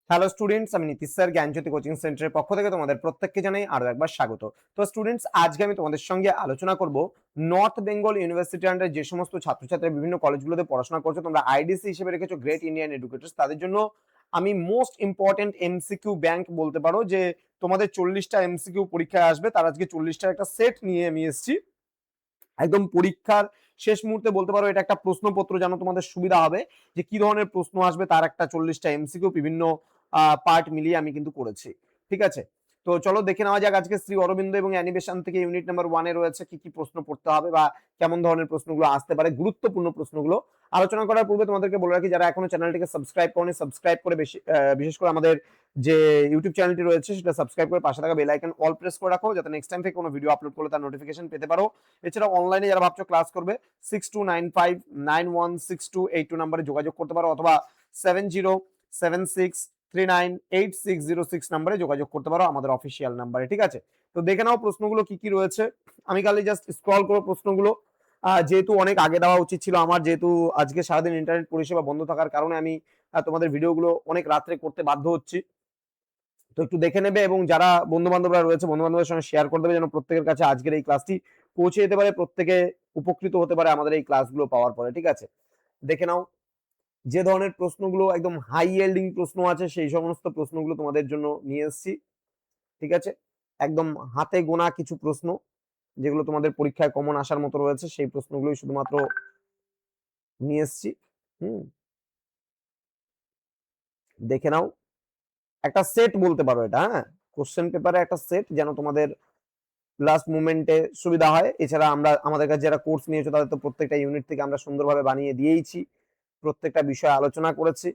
Hello students, আমি Nitish sir জ্ঞানজ্যোতি coaching সেন্টারের পক্ষ থেকে তোমাদের প্রত্যেককে জানাই আরো একবার স্বাগত। তো স্টুডেন্টস, আজকে আমি তোমাদের সঙ্গে আলোচনা করব নর্থ বেঙ্গল ইউনিভার্সিটি আন্ডারে যে সমস্ত ছাত্রছাত্রী বিভিন্ন কলেজগুলোতে পড়াশোনা করছো, তোমরা আইডিসি হিসেবে রেখেছো গ্রেট ইন্ডিয়ান এডুকেটর্স, তাদের জন্য আমি মোস্ট ইম্পর্টেন্ট এমসিকিউ ব্যাংক বলতে পারো যে তোমাদের 40টা এমসিকিউ পরীক্ষায় আসবে, তার আজকে 40টার একটা সেট নিয়ে আমি এসেছি। একদম পরীক্ষার শেষ মুহূর্তে বলতে পারো এটা একটা প্রশ্নপত্র, যেন তোমাদের সুবিধা হবে যে কি ধরনের প্রশ্ন আসবে, তার একটা 40টা এমসিকিউ বিভিন্ন পার্ট মিলিয়ে আমি কিন্তু করেছি। ঠিক আছে, তো চলো দেখে নেওয়া যাক আজকে শ্রী অরবিন্দ এবং অ্যানিমেশন থেকে ইউনিট নাম্বার 1-এ রয়েছে কি কি প্রশ্ন পড়তে হবে বা কেমন ধরনের প্রশ্নগুলো আসতে পারে, গুরুত্বপূর্ণ প্রশ্নগুলো। আলোচনা করার পূর্বে তোমাদেরকে বলে রাখি, যারা এখনো চ্যানেলটিকে সাবস্ক্রাইব করনি, সাবস্ক্রাইব করে বিশেষ করে আমাদের যে ইউটিউব চ্যানেলটি রয়েছে সেটা সাবস্ক্রাইব করে পাশে থাকা বেল আইকন অল প্রেস করে রাখো, যাতে নেক্সট টাইম থেকে কোনো ভিডিও আপলোড করলে তার নোটিফিকেশন পেতে পারো। এছাড়া অনলাইনে যারা ভাবছো ক্লাস করবে, 6295916282 নাম্বারে যোগাযোগ করতে পারো, অথবা 7076398606 নাম্বারে যোগাযোগ করতে পারো আমাদের অফিসিয়াল নাম্বারে। ঠিক আছে, তো দেখে নাও প্রশ্নগুলো কি কি রয়েছে। আমি খালি জাস্ট স্ক্রল করব প্রশ্নগুলো, যেহেতু অনেক আগে দেওয়া উচিত ছিল আমার, যেহেতু আজকে সারাদিন ইন্টারনেট পরিষেবা বন্ধ থাকার কারণে আমি তোমাদের ভিডিওগুলো অনেক রাত্রে করতে বাধ্য হচ্ছি। তো একটু দেখে নেবে, এবং যারা বন্ধু বান্ধবরা রয়েছে বন্ধু বান্ধবের সঙ্গে শেয়ার করে দেবে, যেন প্রত্যেকের কাছে আজকের এই ক্লাসটি পৌঁছে যেতে পারে, প্রত্যেকে উপকৃত হতে পারে আমাদের এই ক্লাসগুলো পাওয়ার পরে। ঠিক আছে, দেখে নাও যে ধরনের প্রশ্নগুলো একদম হাই ইয়েল্ডিং প্রশ্ন আছে সেই সমস্ত প্রশ্নগুলো তোমাদের জন্য নিয়ে এসেছি। ঠিক আছে, একদম হাতে গোনা কিছু প্রশ্ন যেগুলো তোমাদের পরীক্ষায় কমন আসার মতো রয়েছে, সেই প্রশ্নগুলোই শুধুমাত্র নিয়ে এসেছি। দেখে নাও, একটা সেট বলতে পারো এটা, হ্যাঁ, কোশ্চেন পেপারে একটা সেট, যেন তোমাদের লাস্ট মুভমেন্টে সুবিধা হয়। এছাড়া আমরা আমাদের কাছে যারা কোর্স নিয়েছো তাদের তো প্রত্যেকটা ইউনিট থেকে আমরা সুন্দরভাবে বানিয়ে দিয়েইছি, প্রত্যেকটা বিষয় আলোচনা করেছি।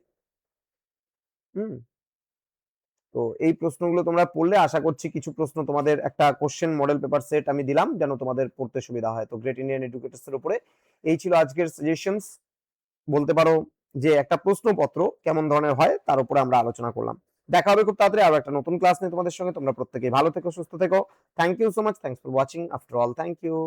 তো এই প্রশ্নগুলো তোমরা পড়লে আশা করছি কিছু প্রশ্ন তোমাদের, একটা কোশ্চেন মডেল পেপার সেট আমি দিলাম যেন তোমাদের পড়তে সুবিধা হয়। তো গ্রেট ইন্ডিয়ান এডুকেটর্স এর উপরে এই ছিল আজকের সাজেশনস, বলতে পারো যে একটা প্রশ্নপত্র কেমন ধরনের হয় তার উপরে আমরা আলোচনা করলাম। দেখা হবে খুব তাড়াতাড়ি আরো একটা নতুন ক্লাস নিয়ে তোমাদের সঙ্গে। তোমরা প্রত্যেকেই ভালো থেকো, সুস্থ থেকো। Thank you so much, thanks for watching after all, thank you.